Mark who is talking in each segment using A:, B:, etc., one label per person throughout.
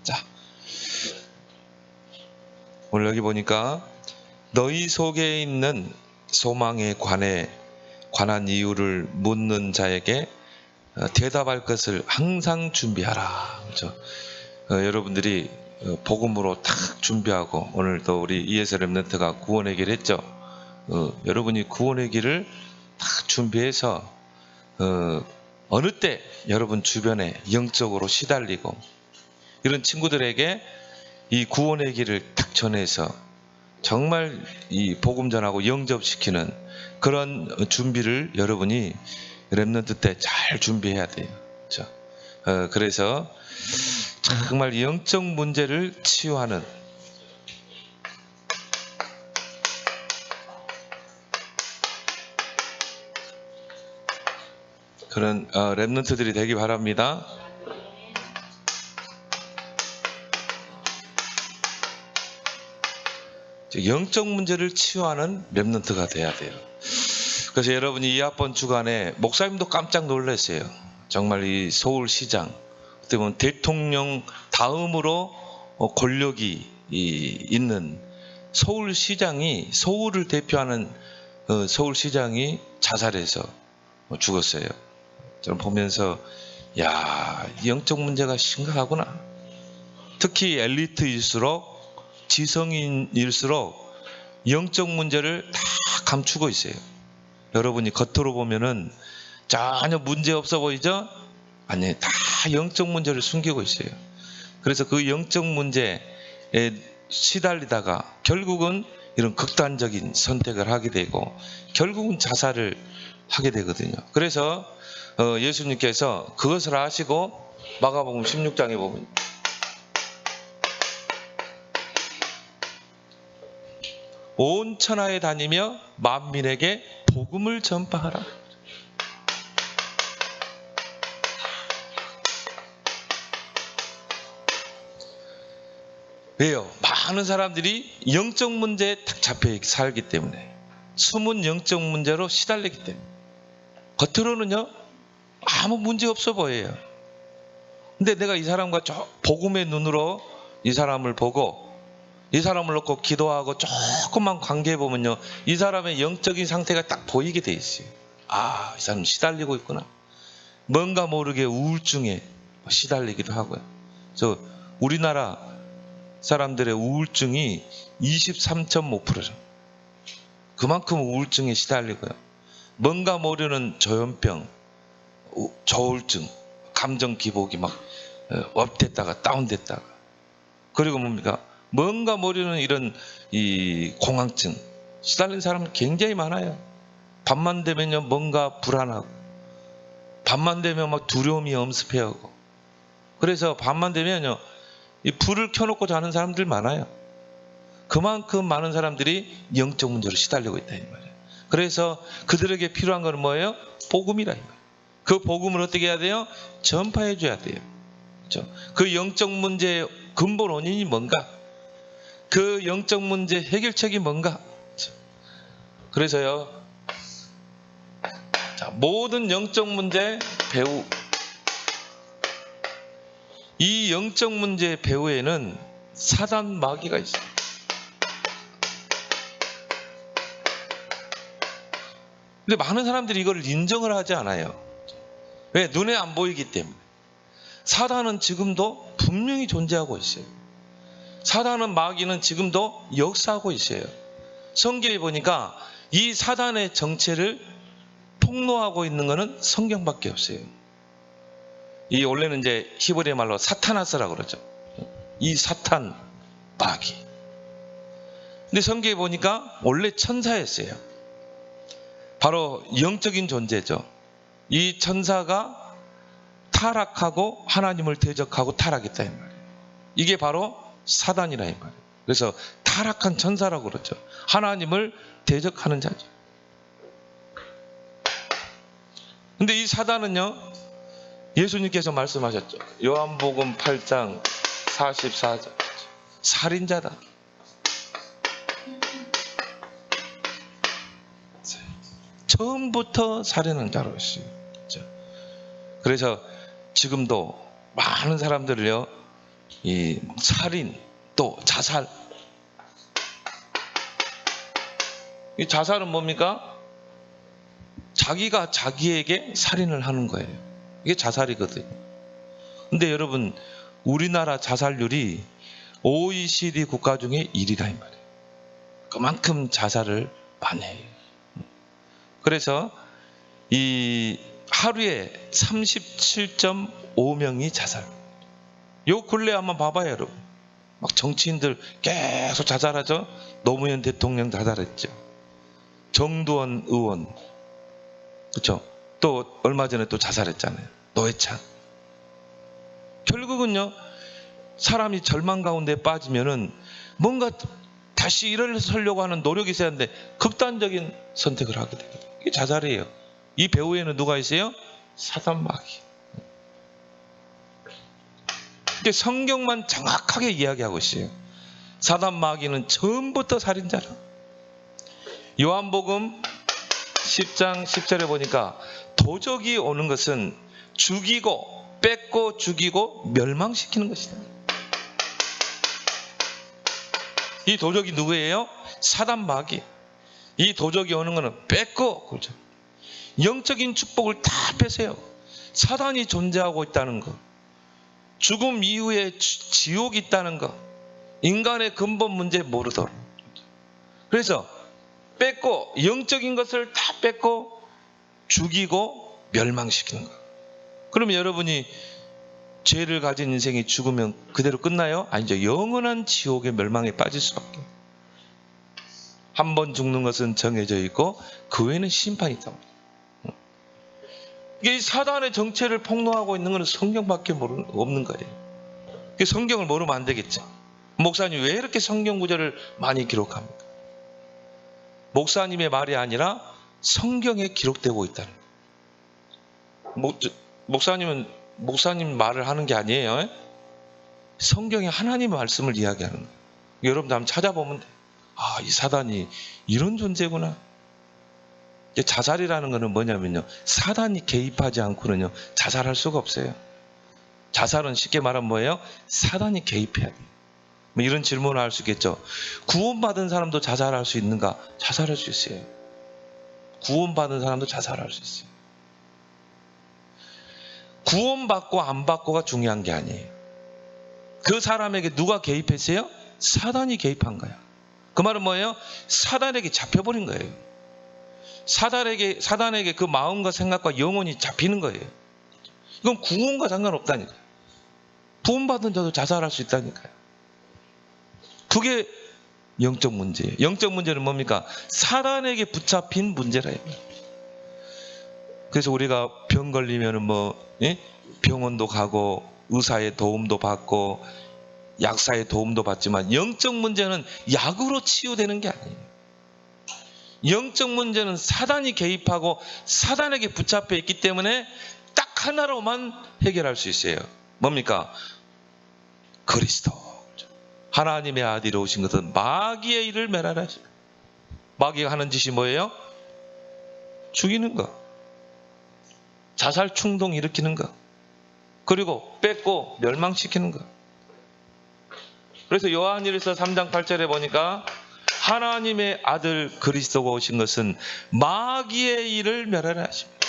A: 자, 오늘 여기 보니까 너희 속에 있는 소망에 관한 이유를 묻는 자에게 대답할 것을 항상 준비하라. 그렇죠? 여러분들이 복음으로 탁 준비하고, 오늘 또 우리 ES 렘넌트가 구원의 길 했죠. 여러분이 구원의 길을 탁 준비해서 어느 때 여러분 주변에 영적으로 시달리고 이런 친구들에게 이 구원의 길을 탁 전해서 정말 이 복음 전하고 영접시키는 그런 준비를 여러분이 렘넌트 때 잘 준비해야 돼요. 그렇죠? 그래서 정말 영적 문제를 치유하는 그런 렘넌트들이 되기 바랍니다. 영적 문제를 치유하는 렘넌트가 돼야 돼요. 그래서 여러분이 2학번 주간에 목사님도 깜짝 놀랐어요. 정말 이 서울시장, 어떻게 보면 대통령 다음으로 권력이 있는 서울시장이, 서울을 대표하는 서울시장이 자살해서 죽었어요. 저는 보면서 야, 영적 문제가 심각하구나. 특히 엘리트일수록, 지성인일수록 영적 문제를 다 감추고 있어요. 여러분이 겉으로 보면은 전혀 문제 없어 보이죠? 아니, 다 영적 문제를 숨기고 있어요. 그래서 그 영적 문제에 시달리다가 결국은 이런 극단적인 선택을 하게 되고 결국은 자살을 하게 되거든요. 그래서 예수님께서 그것을 아시고 마가복음 16장에 보면 온 천하에 다니며 만민에게 복음을 전파하라. 왜요? 많은 사람들이 영적 문제에 딱 잡혀 살기 때문에, 숨은 영적 문제로 시달리기 때문에 겉으로는요 아무 문제 없어 보여요. 근데 내가 이 사람과 복음의 눈으로 이 사람을 보고 이 사람을 놓고 기도하고 조금만 관계해 보면요, 이 사람의 영적인 상태가 딱 보이게 돼 있어요. 아, 이 사람 시달리고 있구나. 뭔가 모르게 우울증에 시달리기도 하고요. 그래서 우리나라 사람들의 우울증이 23.5%죠. 그만큼 우울증에 시달리고요. 뭔가 모르는 조현병, 조울증, 감정 기복이 막 업됐다가 다운됐다가, 그리고 뭡니까? 뭔가 모르는 이런 이 공황증 시달린 사람은 굉장히 많아요. 밤만 되면요 뭔가 불안하고, 밤만 되면 막 두려움이 엄습해오고, 그래서 밤만 되면요 이 불을 켜놓고 자는 사람들 많아요. 그만큼 많은 사람들이 영적 문제로 시달리고 있다 이 말이에요. 그래서 그들에게 필요한 건 뭐예요? 복음이라 이 말이에요. 그 복음을 어떻게 해야 돼요? 전파해 줘야 돼요. 그렇죠? 그 영적 문제의 근본 원인이 뭔가, 그 영적 문제 해결책이 뭔가. 그래서요, 자, 모든 영적 문제 배우, 이 영적 문제 배후에는 사단 마귀가 있어요. 근데 많은 사람들이 이걸 인정을 하지 않아요. 왜? 눈에 안 보이기 때문에. 사단은 지금도 분명히 존재하고 있어요. 사단은, 마귀는 지금도 역사하고 있어요. 성경에 보니까 이 사단의 정체를 폭로하고 있는 것은 성경밖에 없어요. 이 원래는 이제 히브리 말로 사타나스라고 그러죠. 이 사탄, 마귀. 근데 성경에 보니까 원래 천사였어요. 바로 영적인 존재죠. 이 천사가 타락하고 하나님을 대적하고 타락했다 이 말이에요. 이게 바로 사단이라 이 말이에요. 그래서 타락한 천사라고 그러죠. 하나님을 대적하는 자죠. 근데 이 사단은요, 예수님께서 말씀하셨죠. 요한복음 8장 44절. 살인자다. 처음부터 살인한 자로 있어요. 그래서 지금도 많은 사람들을요, 이 살인, 또 자살. 이 자살은 뭡니까? 자기가 자기에게 살인을 하는 거예요. 이게 자살이거든요. 근데 여러분, 우리나라 자살률이 OECD 국가 중에 1위다 이 말이에요. 그만큼 자살을 많이 해요. 그래서 이 하루에 37.5명이 자살. 요 근래 한번 봐봐요, 여러분. 막 정치인들 계속 자살하죠. 노무현 대통령 자살했죠. 정두원 의원, 그렇죠. 또 얼마 전에 또 자살했잖아요. 노회찬. 결국은요, 사람이 절망 가운데 빠지면은 뭔가 다시 일어서려고 하는 노력이 있어야 하는데 극단적인 선택을 하게 되거든요. 이게 자살이에요. 이 배후에는 누가 있어요? 사단 마귀. 이게 성경만 정확하게 이야기하고 있어요. 사단 마귀는 처음부터 살인자라. 요한복음 10장 10절에 보니까 도적이 오는 것은 죽이고 뺏고 죽이고 멸망시키는 것이다. 이 도적이 누구예요? 사단 마귀. 이 도적이 오는 것은 뺏고, 그렇죠. 영적인 축복을 다 뺏어요. 사단이 존재하고 있다는 것, 죽음 이후에 지옥이 있다는 것, 인간의 근본 문제 모르도록. 그래서 뺏고, 영적인 것을 다 뺏고 죽이고 멸망시키는 것. 그러면 여러분이 죄를 가진 인생이 죽으면 그대로 끝나요? 아니죠. 영원한 지옥의 멸망에 빠질 수밖에. 한 번 죽는 것은 정해져 있고 그 외에는 심판이 있다고. 이게 사단의 정체를 폭로하고 있는 것은 성경밖에 없는 거예요. 성경을 모르면 안 되겠죠. 목사님 왜 이렇게 성경 구절을 많이 기록합니까? 목사님의 말이 아니라 성경에 기록되고 있다는 거예요. 목사님은 목사님 말을 하는 게 아니에요. 성경에 하나님의 말씀을 이야기하는 거예요. 여러분도 한번 찾아보면 돼요. 아, 이 사단이 이런 존재구나. 자살이라는 것은 뭐냐면요, 사단이 개입하지 않고는요 자살할 수가 없어요. 자살은 쉽게 말하면 뭐예요? 사단이 개입해야 돼요. 뭐 이런 질문을 할 수 있겠죠. 구원받은 사람도 자살할 수 있는가? 자살할 수 있어요. 구원받은 사람도 자살할 수 있어요. 구원받고 안 받고가 중요한 게 아니에요. 그 사람에게 누가 개입했어요? 사단이 개입한 거야. 그 말은 뭐예요? 사단에게 잡혀버린 거예요. 사단에게 그 마음과 생각과 영혼이 잡히는 거예요. 이건 구원과 상관없다니까요. 구원받은 자도 자살할 수 있다니까요. 그게 영적 문제예요. 영적 문제는 뭡니까? 사단에게 붙잡힌 문제라요. 그래서 우리가 병 걸리면은 병원도 가고 의사의 도움도 받고 약사의 도움도 받지만 영적 문제는 약으로 치유되는 게 아니에요. 영적 문제는 사단이 개입하고 사단에게 붙잡혀 있기 때문에 딱 하나로만 해결할 수 있어요. 뭡니까? 그리스도. 하나님의 아들이 오신 것은 마귀의 일을 멸하라 하십니다. 마귀가 하는 짓이 뭐예요? 죽이는 거, 자살 충동 일으키는 거, 그리고 뺏고 멸망시키는 거. 그래서 요한일서 3장 8절에 보니까 하나님의 아들 그리스도가 오신 것은 마귀의 일을 멸하라 하십니다.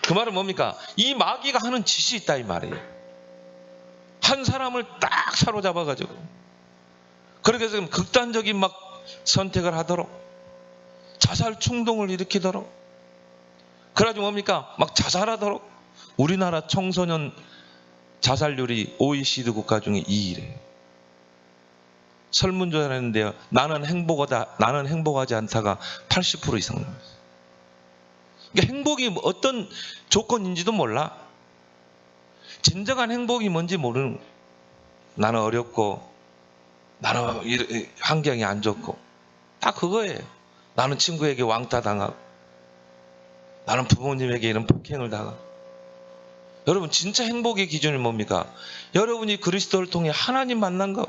A: 그 말은 뭡니까? 이 마귀가 하는 짓이 있다 이 말이에요. 한 사람을 딱 사로잡아가지고 그렇게 해서 극단적인 막 선택을 하도록, 자살 충동을 일으키도록, 그래가지고 뭡니까? 막 자살하도록. 우리나라 청소년 자살률이 OECD 국가 중에 2위래요. 설문조사를 했는데요, 나는 행복하지 않다가 80% 이상 나왔어요. 그러니까 행복이 어떤 조건인지도 몰라. 진정한 행복이 뭔지 모르는 거예요. 나는 어렵고, 나는 환경이 안 좋고, 다 그거예요. 나는 친구에게 왕따 당하고, 나는 부모님에게 이런 폭행을 당하고. 여러분, 진짜 행복의 기준이 뭡니까? 여러분이 그리스도를 통해 하나님 만난 것,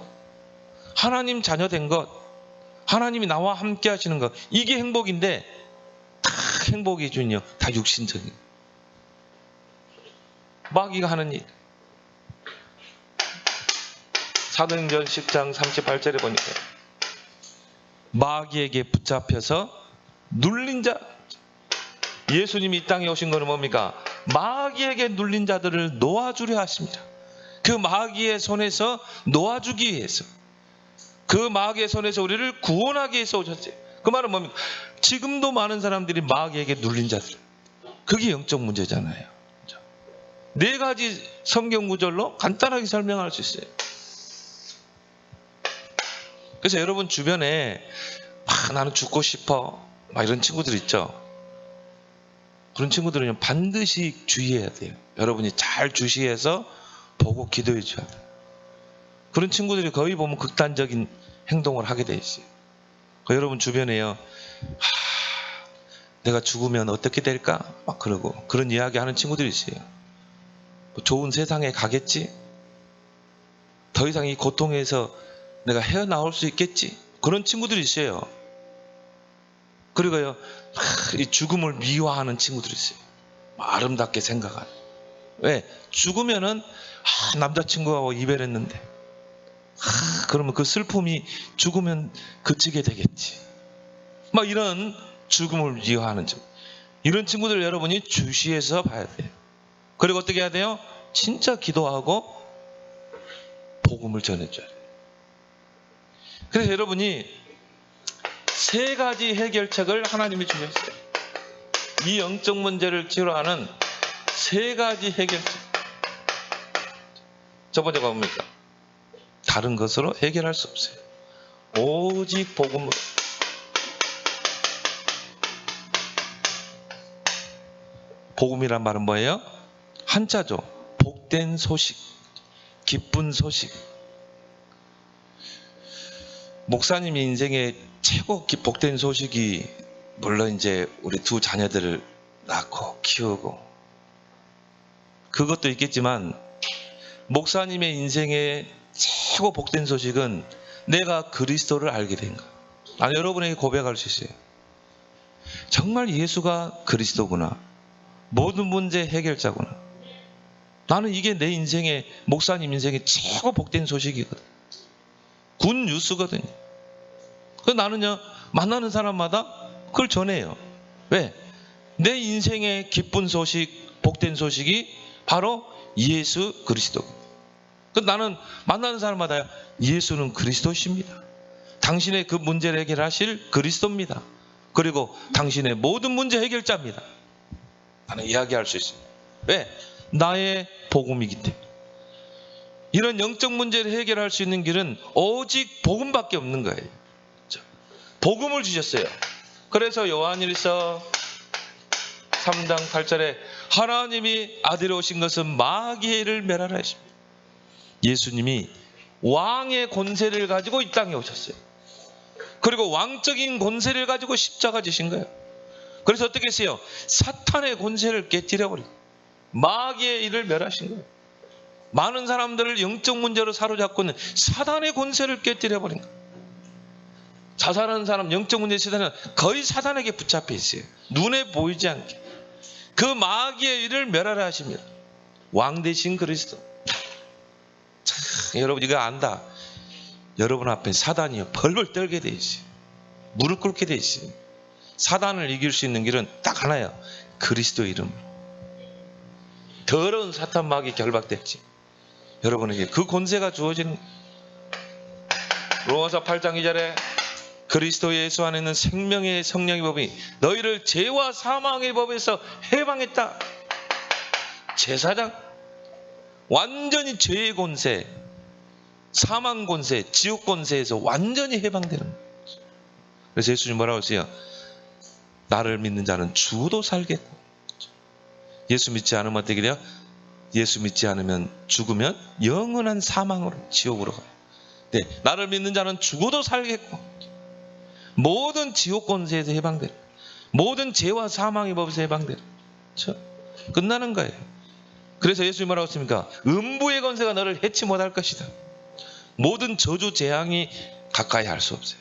A: 하나님 자녀 된 것, 하나님이 나와 함께 하시는 것, 이게 행복인데 다 행복의 기준이요, 다 육신적인. 마귀가 하는 일, 사도행전 10장 38절에 보니까 마귀에게 붙잡혀서 눌린 자, 예수님이 이 땅에 오신 것은 뭡니까? 마귀에게 눌린 자들을 놓아주려 하십니다. 그 마귀의 손에서 놓아주기 위해서, 그 마귀의 손에서 우리를 구원하기 위해서 오셨어요. 그 말은 뭡니까? 지금도 많은 사람들이 마귀에게 눌린 자들, 그게 영적 문제잖아요. 네 가지 성경 구절로 간단하게 설명할 수 있어요. 그래서 여러분 주변에 나는 죽고 싶어 막 이런 친구들 있죠. 그런 친구들은 반드시 주의해야 돼요. 여러분이 잘 주시해서 보고 기도해 줘야 돼요. 그런 친구들이 거의 보면 극단적인 행동을 하게 돼 있어요. 여러분 주변에요, 내가 죽으면 어떻게 될까? 막 그러고 그런 이야기 하는 친구들이 있어요. 뭐 좋은 세상에 가겠지? 더 이상 이 고통에서 내가 헤어나올 수 있겠지? 그런 친구들이 있어요. 그리고요, 이 죽음을 미화하는 친구들이 있어요. 아름답게 생각하는. 왜? 죽으면은 남자친구하고 이별했는데 그러면 그 슬픔이 죽으면 그치게 되겠지. 막 이런 죽음을 미화하는 친구. 이런 친구들 여러분이 주시해서 봐야 돼요. 그리고 어떻게 해야 돼요? 진짜 기도하고 복음을 전해줘야 돼요. 그래서 여러분이 세 가지 해결책을 하나님이 주셨어요. 이 영적 문제를 치료하는 세 가지 해결책. 첫 번째가 뭡니까? 다른 것으로 해결할 수 없어요. 오직 복음으로. 복음이란 말은 뭐예요? 한자죠. 복된 소식, 기쁜 소식. 목사님 인생에 최고 복된 소식이 물론 이제 우리 두 자녀들을 낳고 키우고 그것도 있겠지만, 목사님의 인생의 최고 복된 소식은 내가 그리스도를 알게 된 것. 나는 여러분에게 고백할 수 있어요. 정말 예수가 그리스도구나. 모든 문제 해결자구나. 나는 이게 내 인생의, 목사님 인생의 최고 복된 소식이거든. 굿 뉴스거든요. 그래서 나는요, 만나는 사람마다 그걸 전해요. 왜? 내 인생의 기쁜 소식, 복된 소식이 바로 예수 그리스도. 그래서 나는 만나는 사람마다 예수는 그리스도십니다. 당신의 그 문제를 해결하실 그리스도입니다. 그리고 당신의 모든 문제 해결자입니다. 나는 이야기할 수 있어요. 왜? 나의 복음이기 때문에. 이런 영적 문제를 해결할 수 있는 길은 오직 복음밖에 없는 거예요. 복음을 주셨어요. 그래서 요한일서 3장 8절에 하나님이 아들이 오신 것은 마귀를 멸하라 하십니다. 예수님이 왕의 권세를 가지고 이 땅에 오셨어요. 그리고 왕적인 권세를 가지고 십자가 지신 거예요. 그래서 어떻게 했어요? 사탄의 권세를 깨뜨려버리고 마귀의 일을 멸하신 거예요. 많은 사람들을 영적 문제로 사로잡고 있는 사단의 권세를 깨뜨려버린 거예요. 자살하는 사람, 영적 문제 시대는 거의 사단에게 붙잡혀 있어요. 눈에 보이지 않게. 그 마귀의 일을 멸하라 하십니다. 왕 대신 그리스도. 참, 여러분 이거 안다. 여러분 앞에 사단이요 벌벌 떨게 돼 있어요. 무릎 꿇게 돼 있어요. 사단을 이길 수 있는 길은 딱 하나예요. 그리스도 이름으로. 더러운 사탄 마귀 결박됐지. 여러분에게 그 권세가 주어지는. 로마서 8장 2절에 그리스도 예수 안에 있는 생명의 성령의 법이 너희를 죄와 사망의 법에서 해방했다. 제사장 완전히 죄의 권세, 사망 권세, 지옥 권세에서 완전히 해방되는 거예요. 그래서 예수님 뭐라고 했어요? 나를 믿는 자는 죽어도 살겠고. 예수 믿지 않으면 어떻게 돼요? 예수 믿지 않으면 죽으면 영원한 사망으로 지옥으로 가요. 네, 나를 믿는 자는 죽어도 살겠고 모든 지옥 권세에서 해방되는, 모든 죄와 사망의 법에서 해방되는. 그렇죠? 끝나는 거예요. 그래서 예수님 뭐라고 했습니까? 음부의 권세가 너를 해치 못할 것이다. 모든 저주 재앙이 가까이 할 수 없어요.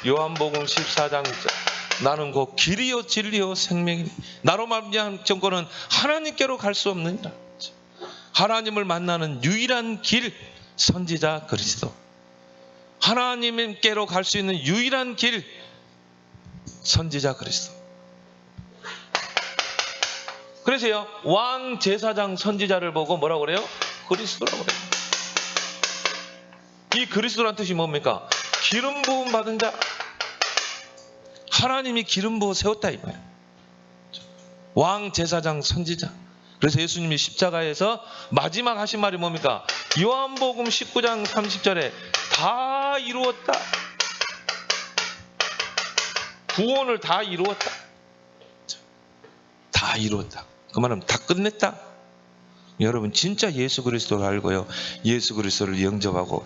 A: 요한복음 14장 1절 나는 곧 길이요 진리요 생명이니 나로 말미암은 정권은 하나님께로 갈 수 없느니라. 하나님을 만나는 유일한 길, 선지자 그리스도. 하나님께로 갈 수 있는 유일한 길, 선지자 그리스도. 그래서요, 왕, 제사장, 선지자를 보고 뭐라고 그래요? 그리스도라고 그래요. 이 그리스도란 뜻이 뭡니까? 기름 부음 받은 자. 하나님이 기름 부어 세웠다 이 말이에요. 왕, 제사장, 선지자. 그래서 예수님이 십자가에서 마지막 하신 말이 뭡니까? 요한복음 19장 30절에 다 이루었다. 구원을 다 이루었다. 다 이루었다. 그 말은 다 끝냈다. 여러분 진짜 예수 그리스도를 알고요, 예수 그리스도를 영접하고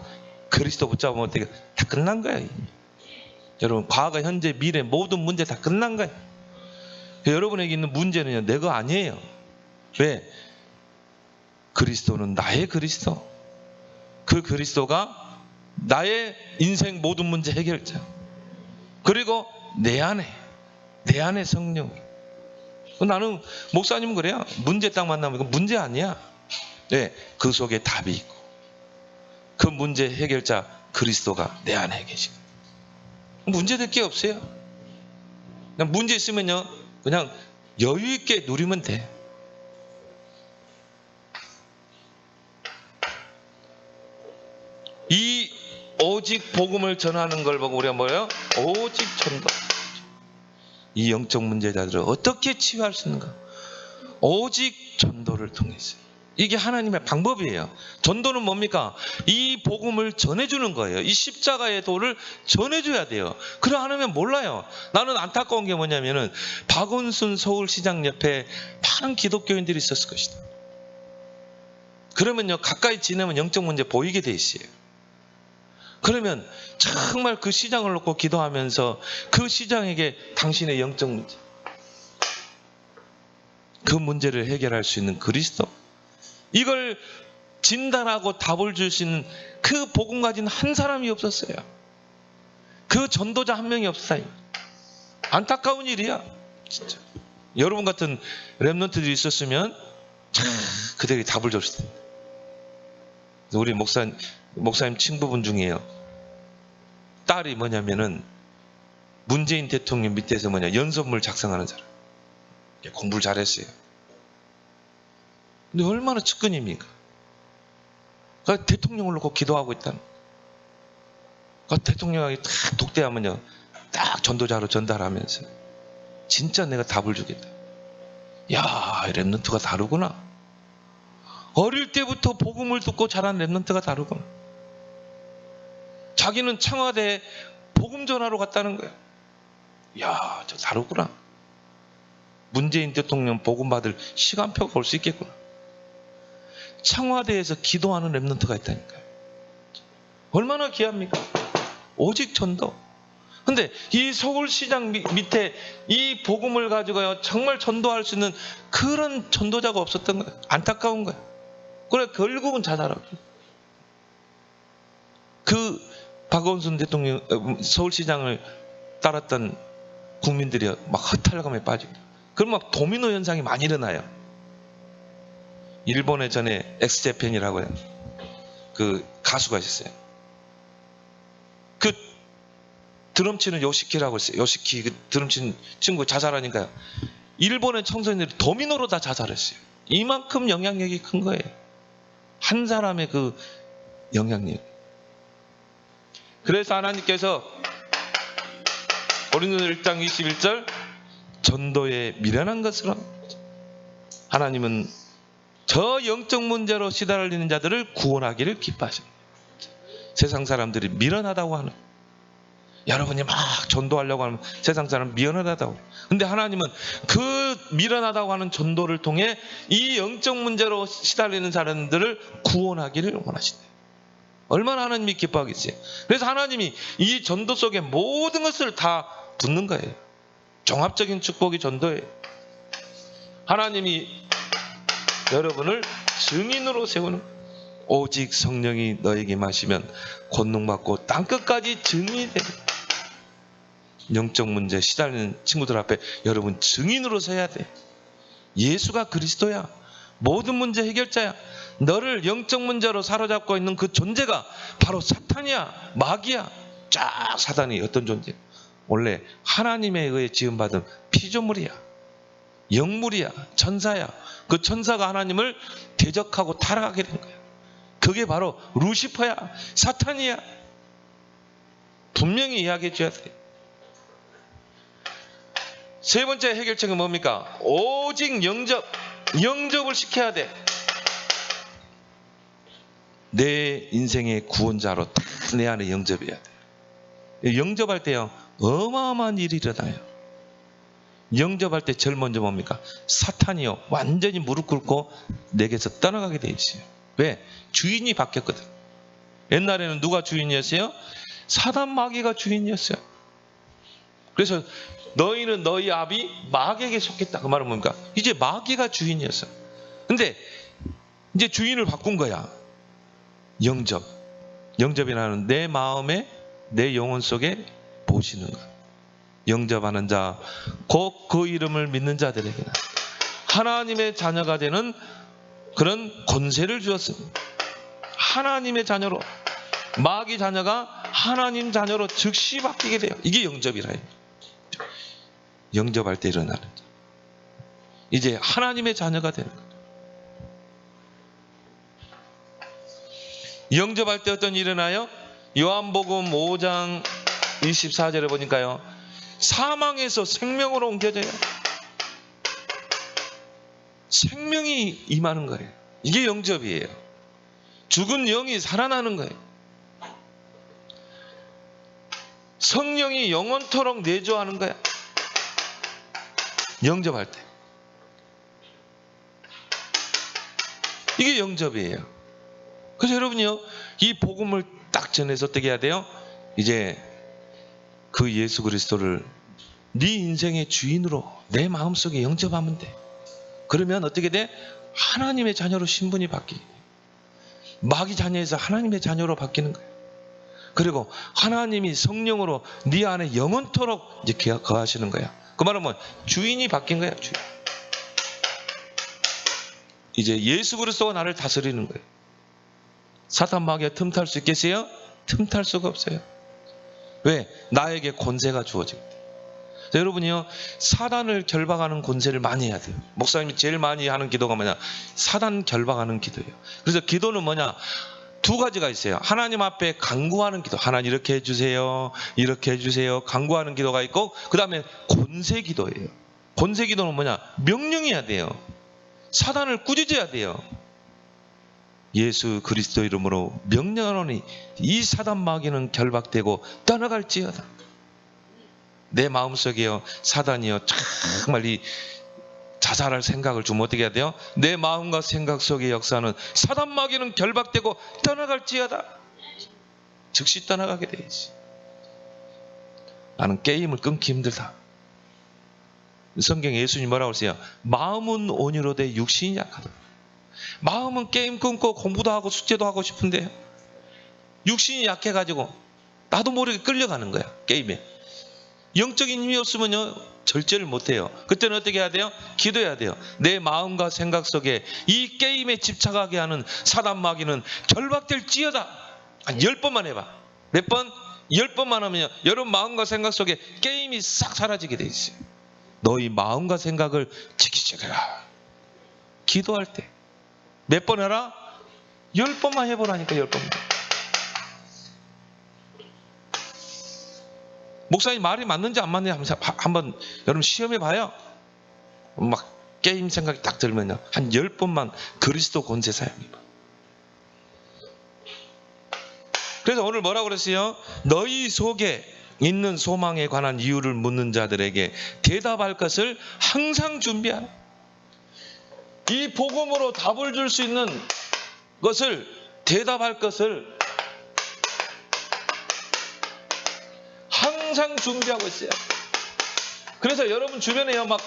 A: 그리스도 붙잡으면 어떻게 다 끝난 거야. 여러분 과거, 현재, 미래 모든 문제 다 끝난 거야. 여러분에게 있는 문제는요, 내가 아니에요. 왜? 그리스도는 나의 그리스도. 그 그리스도가 나의 인생 모든 문제 해결자. 그리고 내 안에 성령. 나는 목사님은 그래요. 문제 딱 만나면 이건 문제 아니야. 네, 그 속에 답이 있고 그 문제 해결자 그리스도가 내 안에 계시고 문제될 게 없어요. 그냥 문제 있으면요, 그냥 여유 있게 누리면 돼. 이 오직 복음을 전하는 걸 보고 우리가 뭐예요? 오직 전도. 이 영적 문제자들을 어떻게 치유할 수 있는가? 오직 전도를 통해서. 이게 하나님의 방법이에요. 전도는 뭡니까? 이 복음을 전해주는 거예요. 이 십자가의 도를 전해줘야 돼요. 그래 안 하면 몰라요. 나는 안타까운 게 뭐냐면은 박원순 서울시장 옆에 많은 기독교인들이 있었을 것이다. 그러면요, 가까이 지내면 영적 문제 보이게 돼 있어요. 그러면 정말 그 시장을 놓고 기도하면서 그 시장에게 당신의 영적 문제, 그 문제를 해결할 수 있는 그리스도, 이걸 진단하고 답을 줄 수 있는 그 복음 가진 한 사람이 없었어요. 그 전도자 한 명이 없어요. 안타까운 일이야 진짜. 여러분 같은 렘넌트들이 있었으면 참 그들에게 답을 줬을 텐데. 우리 목사님 친구분 중에요, 딸이 뭐냐면은 문재인 대통령 밑에서 연설문 작성하는 사람. 공부를 잘했어요. 근데 얼마나 측근입니까? 그러니까 대통령을 놓고 기도하고 있다는. 그러니까 대통령이 딱 독대하면요, 딱 전도자로 전달하면서 진짜 내가 답을 주겠다. 야, 렘넌트가 다르구나. 어릴 때부터 복음을 듣고 자란 렘넌트가 다르구나. 자기는 청와대에 복음 전하러 갔다는 거야. 야, 저 다르구나. 문재인 대통령 복음 받을 시간표가 올 수 있겠구나. 청와대에서 기도하는 렘넌트가 있다니까요. 얼마나 귀합니까? 오직 전도. 근데 이 서울시장 밑에 이 복음을 가지고요, 정말 전도할 수 있는 그런 전도자가 없었던 거예요. 안타까운 거예요. 그래 결국은 자살하고. 그 박원순 대통령 서울시장을 따랐던 국민들이 막 허탈감에 빠지고, 그럼 막 도미노 현상이 많이 일어나요. 일본에 전에 엑스제팬이라고 해요. 그 가수가 있었어요. 그 드럼 치는 요시키라고 했어요. 요시키 그 드럼 치는 친구 자살하니까 일본의 청소년들이 도미노로 다 자살했어요. 이만큼 영향력이 큰 거예요. 한 사람의 그 영향력. 그래서 하나님께서 고린도서 1장 21절 전도에 미련한 것으로, 하나님은 저 영적 문제로 시달리는 자들을 구원하기를 기뻐하십니다. 세상 사람들이 미련하다고 하는, 여러분이 막 전도하려고 하면 세상 사람 미련하다고. 근데 하나님은 그 미련하다고 하는 전도를 통해 이 영적 문제로 시달리는 사람들을 구원하기를 원하신대요. 얼마나 하나님이 기뻐하겠어요. 그래서 하나님이 이 전도 속에 모든 것을 다 붓는 거예요. 종합적인 축복이 전도예요. 하나님이 여러분을 증인으로 세우는, 오직 성령이 너에게 마시면 권능받고 땅끝까지 증인이 되는, 영적 문제 시달리는 친구들 앞에 여러분 증인으로 서야 돼. 예수가 그리스도야. 모든 문제 해결자야. 너를 영적 문제로 사로잡고 있는 그 존재가 바로 사탄이야, 마귀야. 쫙 사단이 어떤 존재? 원래 하나님에 의해 지음받은 피조물이야, 영물이야, 천사야. 그 천사가 하나님을 대적하고 타락하게 된 거야. 그게 바로 루시퍼야, 사탄이야. 분명히 이야기해 줘야 돼. 세 번째 해결책은 뭡니까? 오직 영접을 시켜야 돼. 내 인생의 구원자로 딱 내 안에 영접해야 돼. 영접할 때요, 어마어마한 일이 일어나요. 영접할 때 제일 먼저 뭡니까? 사탄이요, 완전히 무릎 꿇고 내게서 떠나가게 돼 있어요. 왜? 주인이 바뀌었거든. 옛날에는 누가 주인이었어요? 사단 마귀가 주인이었어요. 그래서 너희는 너희 아비 마귀에게 속했다. 그 말은 뭡니까? 이제 마귀가 주인이었어. 근데 이제 주인을 바꾼 거야. 영접이라는 내 마음에, 내 영혼 속에 보시는 것. 영접하는 자, 곧 그 이름을 믿는 자들에게는 하나님의 자녀가 되는 그런 권세를 주었습니다. 하나님의 자녀로, 마귀 자녀가 하나님 자녀로 즉시 바뀌게 돼요. 이게 영접이라 해요. 영접할 때 일어나는 자. 이제 하나님의 자녀가 되는 거예요. 영접할 때 어떤 일이 일어나요? 요한복음 5장 24절에 보니까요, 사망에서 생명으로 옮겨져요. 생명이 임하는 거예요. 이게 영접이에요. 죽은 영이 살아나는 거예요. 성령이 영원토록 내조하는 거야. 영접할 때. 이게 영접이에요. 그래서 여러분이요, 이 복음을 딱 전해서 어떻게 해야 돼요? 이제 그 예수 그리스도를 네 인생의 주인으로 내 마음속에 영접하면 돼. 그러면 어떻게 돼? 하나님의 자녀로 신분이 바뀌게 돼. 마귀 자녀에서 하나님의 자녀로 바뀌는 거예요. 그리고 하나님이 성령으로 네 안에 영원토록 이제 거하시는 거야. 그 말은 뭐, 주인이 바뀐 거야, 주인. 이제 예수 그리스도가 나를 다스리는 거예요. 사탄 마귀가 틈탈 수 있겠어요? 틈탈 수가 없어요. 왜? 나에게 권세가 주어지거든요. 여러분이요, 사단을 결박하는 권세를 많이 해야 돼요. 목사님이 제일 많이 하는 기도가 뭐냐? 사단 결박하는 기도예요. 그래서 기도는 뭐냐? 두 가지가 있어요. 하나님 앞에 간구하는 기도, 하나님 이렇게 해주세요, 이렇게 해주세요, 간구하는 기도가 있고, 그 다음에 권세 기도예요. 권세 기도는 뭐냐? 명령해야 돼요. 사단을 꾸짖어야 돼요. 예수 그리스도 이름으로 명령하노니 이 사단 마귀는 결박되고 떠나갈지어다. 내 마음속에요, 사단이요, 정말 이 자살할 생각을 좀 어떻게 해야 돼요? 내 마음과 생각 속의 역사는 사단 마귀는 결박되고 떠나갈지어다. 즉시 떠나가게 되지. 나는 게임을 끊기 힘들다. 성경에 예수님이 뭐라고 하세요? 마음은 온유로되 육신이 약하다. 마음은 게임 끊고 공부도 하고 숙제도 하고 싶은데 육신이 약해가지고 나도 모르게 끌려가는 거야, 게임에. 영적인 힘이 없으면요, 절제를 못해요. 그때는 어떻게 해야 돼요? 기도해야 돼요. 내 마음과 생각 속에 이 게임에 집착하게 하는 사단 마귀는 결박될지어다. 한 10번만 해봐. 몇 번? 10번만 하면요, 여러분 마음과 생각 속에 게임이 싹 사라지게 돼 있어요. 너희 마음과 생각을 지키시라. 기도할 때 몇 번 해라? 10번만 해보라니까. 10번만. 목사님 말이 맞는지 안 맞는지 한번 여러분 시험해 봐요. 막 게임 생각이 딱 들면요, 한 10번만 그리스도 권세 사용해봐. 그래서 오늘 뭐라고 그랬어요? 너희 속에 있는 소망에 관한 이유를 묻는 자들에게 대답할 것을 항상 준비하라. 이 복음으로 답을 줄 수 있는 것을, 대답할 것을 항상 준비하고 있어요. 그래서 여러분 주변에요, 막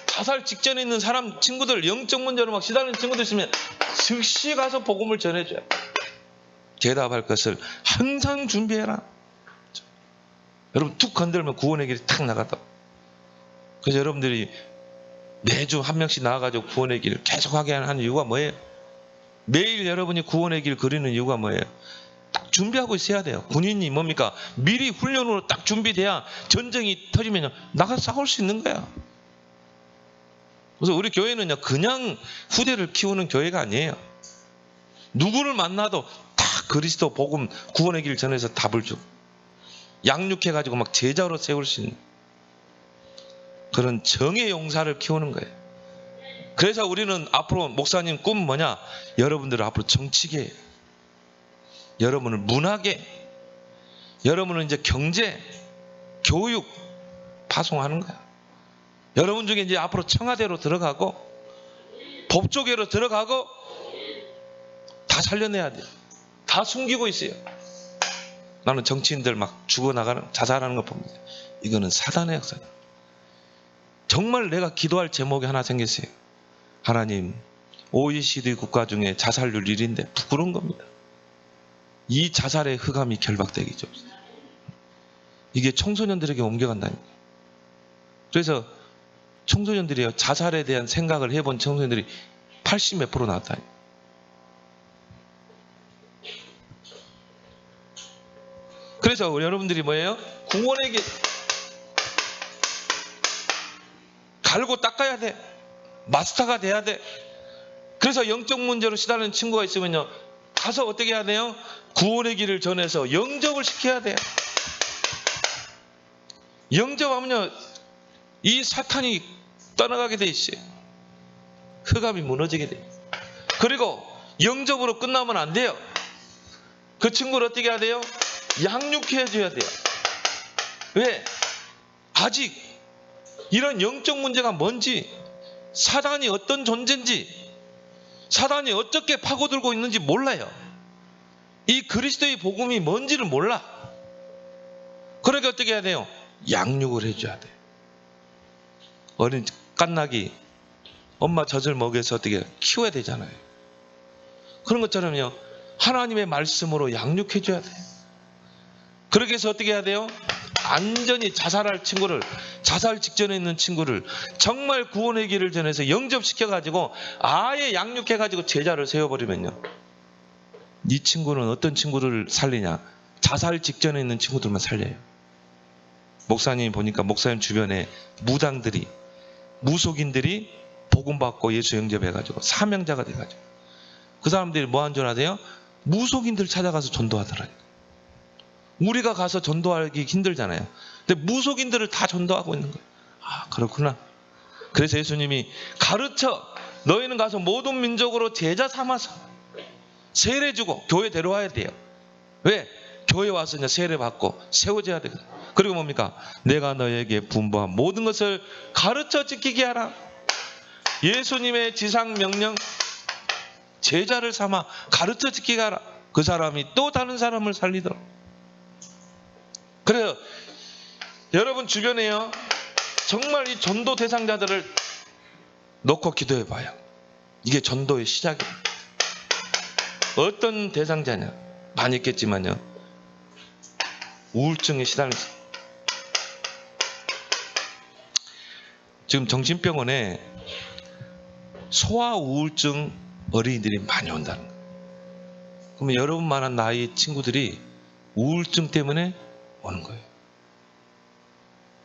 A: 자살 직전에 있는 사람, 친구들, 영적 문제로 막 시달리는 친구들 있으면 즉시 가서 복음을 전해줘요. 대답할 것을 항상 준비해라. 여러분 툭 건들면 구원의 길이 탁 나갔다. 그래서 여러분들이 매주 한 명씩 나와가지고 구원의 길을 계속 하게 하는 이유가 뭐예요? 매일 여러분이 구원의 길 그리는 이유가 뭐예요? 딱 준비하고 있어야 돼요. 군인이 뭡니까? 미리 훈련으로 딱 준비돼야 전쟁이 터지면 나가서 싸울 수 있는 거야. 그래서 우리 교회는요, 그냥 후대를 키우는 교회가 아니에요. 누구를 만나도 다 그리스도 복음 구원의 길 전해서 답을 주고 양육해가지고 막 제자로 세울 수 있는 그런 정의 용사를 키우는 거예요. 그래서 우리는 앞으로 목사님 꿈 뭐냐? 여러분들을 앞으로 정치계, 여러분을 문화계, 여러분은 이제 경제, 교육 파송하는 거야. 여러분 중에 이제 앞으로 청와대로 들어가고 법조계로 들어가고 다 살려내야 돼. 다 숨기고 있어요. 나는 정치인들 막 죽어나가는, 자살하는 거 봅니다. 이거는 사단의 역사다. 정말 내가 기도할 제목이 하나 생겼어요. 하나님, OECD 국가 중에 자살률 1위인데 부끄러운 겁니다. 이 자살의 흑암이 결박되기 좀. 이게 청소년들에게 옮겨간다니까. 그래서 청소년들이요, 자살에 대한 생각을 해본 청소년들이 80몇 프로 나왔다니까. 그래서 여러분들이 뭐예요? 구원의 길 갈고 닦아야 돼. 마스터가 돼야 돼. 그래서 영적 문제로 시달리는 친구가 있으면요, 가서 어떻게 해야 돼요? 구원의 길을 전해서 영접을 시켜야 돼요. 영접하면요, 이 사탄이 떠나가게 돼 있어요. 흑암이 무너지게 돼요. 그리고 영접으로 끝나면 안 돼요. 그 친구를 어떻게 해야 돼요? 양육해 줘야 돼요. 왜? 아직 이런 영적 문제가 뭔지, 사단이 어떤 존재인지, 사단이 어떻게 파고들고 있는지 몰라요. 이 그리스도의 복음이 뭔지를 몰라. 그러니까 어떻게 해야 돼요? 양육을 해줘야 돼요. 어린 갓나기 엄마 젖을 먹여서 어떻게 키워야 되잖아요. 그런 것처럼요, 하나님의 말씀으로 양육해줘야 돼요. 그렇게 해서 어떻게 해야 돼요? 완전히 자살할 친구를, 자살 직전에 있는 친구를 정말 구원의 길을 전해서 영접시켜가지고 아예 양육해가지고 제자를 세워버리면요, 이 친구는 어떤 친구를 살리냐? 자살 직전에 있는 친구들만 살려요. 목사님 보니까 목사님 주변에 무당들이, 무속인들이 복음 받고 예수 영접해가지고 사명자가 돼가지고 그 사람들이 뭐 한 줄 아세요? 무속인들 찾아가서 전도하더라고요. 우리가 가서 전도하기 힘들잖아요. 근데 무속인들을 다 전도하고 있는 거예요. 아, 그렇구나. 그래서 예수님이 가르쳐, 너희는 가서 모든 민족으로 제자 삼아서 세례 주고 교회 데려와야 돼요. 왜? 교회 와서 이제 세례 받고 세워져야 되거든. 그리고 뭡니까? 내가 너에게 분부한 모든 것을 가르쳐 지키게 하라. 예수님의 지상 명령, 제자를 삼아 가르쳐 지키게 하라. 그 사람이 또 다른 사람을 살리도록. 그래서 여러분 주변에요, 정말 이 전도 대상자들을 놓고 기도해 봐요. 이게 전도의 시작이에요. 어떤 대상자냐? 많이 있겠지만요, 우울증에 시달려서 지금 정신병원에 소아 우울증 어린이들이 많이 온다는 거예요. 그러면 여러분만한 나이의 친구들이 우울증 때문에 오는 거예요.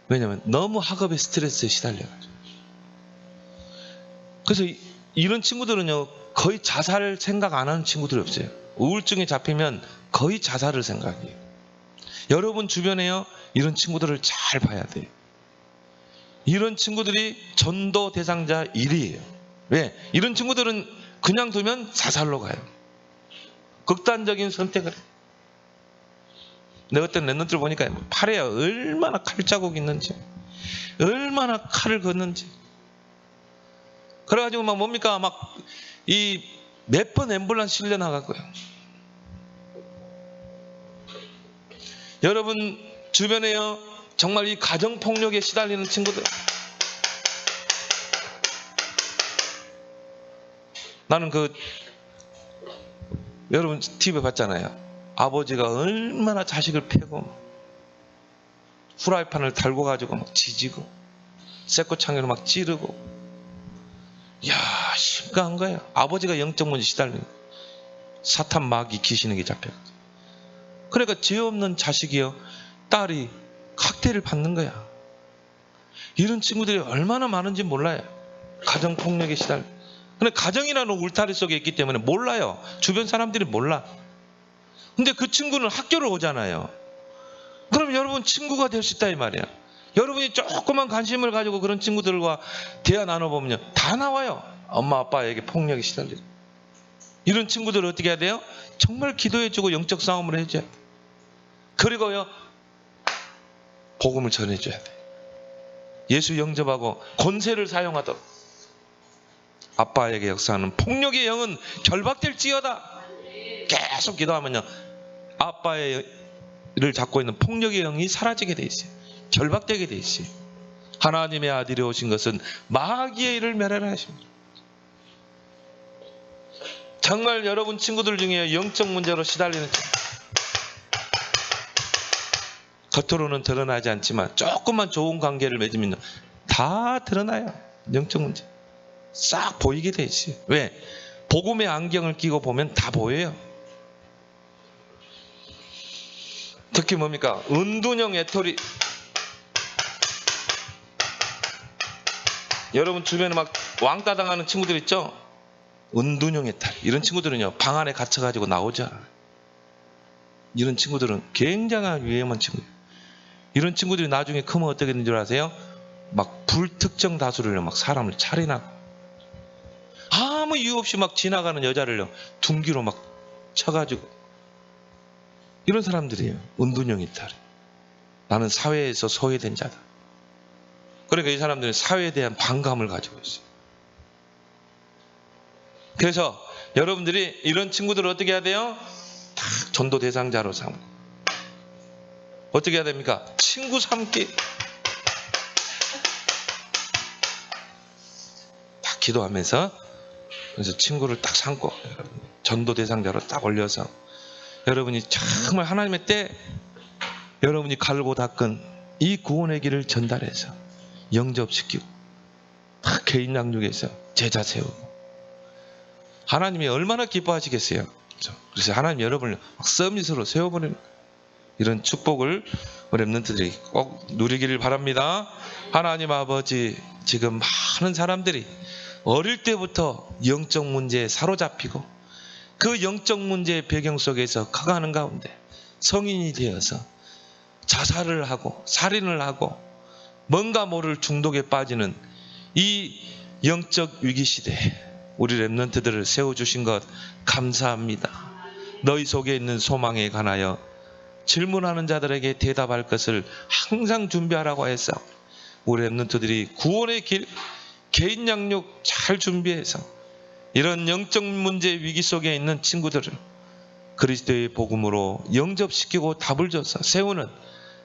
A: 왜냐하면 너무 학업의 스트레스에 시달려가지고. 그래서 이런 친구들은요, 거의 자살 생각 안 하는 친구들이 없어요. 우울증에 잡히면 거의 자살을 생각해요. 여러분 주변에요, 이런 친구들을 잘 봐야 돼요. 이런 친구들이 전도 대상자 1위예요. 왜? 이런 친구들은 그냥 두면 자살로 가요. 극단적인 선택을 해요. 내가 어떤 랩런트를 보니까 팔에 얼마나 칼자국 있는지, 얼마나 칼을 걷는지. 그래가지고 막 뭡니까? 막 이 몇 번 앰뷸런스 실려 나갔고요. 여러분 주변에요, 정말 이 가정폭력에 시달리는 친구들. 나는 여러분 TV 봤잖아요. 아버지가 얼마나 자식을 패고 후라이팬을 달고 가지고 막 지지고 쇠꼬창으로 막 찌르고. 이야, 심각한 거예요. 아버지가 영적 문제 시달리는 거예요. 사탄 마귀 귀신에게 잡혀. 그러니까 죄 없는 자식이요, 딸이 학대를 받는 거야. 이런 친구들이 얼마나 많은지 몰라요. 가정폭력에 시달. 근데 가정이라는 울타리 속에 있기 때문에 몰라요. 주변 사람들이 몰라. 근데 그 친구는 학교를 오잖아요. 그럼 여러분 친구가 될 수 있다 이 말이야. 여러분이 조그만 관심을 가지고 그런 친구들과 대화 나눠보면 다 나와요. 엄마 아빠에게 폭력이 시달리고. 이런 친구들을 어떻게 해야 돼요? 정말 기도해주고 영적 싸움을 해줘야 돼. 그리고요, 복음을 전해줘야 돼. 예수 영접하고 권세를 사용하도록. 아빠에게 역사하는 폭력의 영은 결박될지어다. 계속 기도하면요, 아빠를 잡고 있는 폭력의 영이 사라지게 돼 있어요. 결박되게 돼 있어요. 하나님의 아들이 오신 것은 마귀의 일을 멸하라 하십니다. 정말 여러분 친구들 중에 영적 문제로 시달리는, 겉으로는 드러나지 않지만 조금만 좋은 관계를 맺으면 다 드러나요. 영적 문제 싹 보이게 돼 있어요. 왜? 복음의 안경을 끼고 보면 다 보여요. 특히 뭡니까? 은둔형 애토리. 여러분 주변에 막 왕따 당하는 친구들 있죠? 은둔형 애탈. 이런 친구들은요, 방 안에 갇혀가지고 나오지 않아요. 이런 친구들은 굉장한 위험한 친구예요. 이런 친구들이 나중에 크면 어떻게 되는 줄 아세요? 막 불특정 다수를 막 사람을 살인하고, 아무 이유 없이 막 지나가는 여자를요 둔기로 막 쳐가지고. 이런 사람들이에요. 은둔형 이탈. 나는 사회에서 소외된 자다. 그러니까 이 사람들은 사회에 대한 반감을 가지고 있어요. 그래서 여러분들이 이런 친구들을 어떻게 해야 돼요? 다 전도 대상자로 삼고. 어떻게 해야 됩니까? 친구 삼기. 딱 기도하면서, 그래서 친구를 딱 삼고 전도 대상자로 딱 올려서, 여러분이 정말 하나님의 때 여러분이 갈고 닦은 이 구원의 길을 전달해서 영접시키고 딱 개인 양육에서 제자 세우고, 하나님이 얼마나 기뻐하시겠어요. 그래서 하나님 여러분을 막 서밋으로 세워버리는 이런 축복을 우리 랩런트들이 꼭 누리기를 바랍니다. 하나님 아버지, 지금 많은 사람들이 어릴 때부터 영적 문제에 사로잡히고 그 영적 문제의 배경 속에서 커가는 가운데 성인이 되어서 자살을 하고 살인을 하고 뭔가 모를 중독에 빠지는 이 영적 위기 시대에 우리 랩런트들을 세워주신 것 감사합니다. 너희 속에 있는 소망에 관하여 질문하는 자들에게 대답할 것을 항상 준비하라고 해서 우리 랩런트들이 구원의 길, 개인 양육 잘 준비해서 이런 영적 문제 위기 속에 있는 친구들을 그리스도의 복음으로 영접시키고 답을 줘서 세우는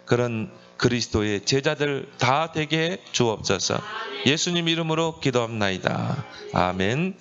A: 그런 그리스도의 제자들 다 되게 해 주옵소서. 예수님 이름으로 기도합나이다. 아멘.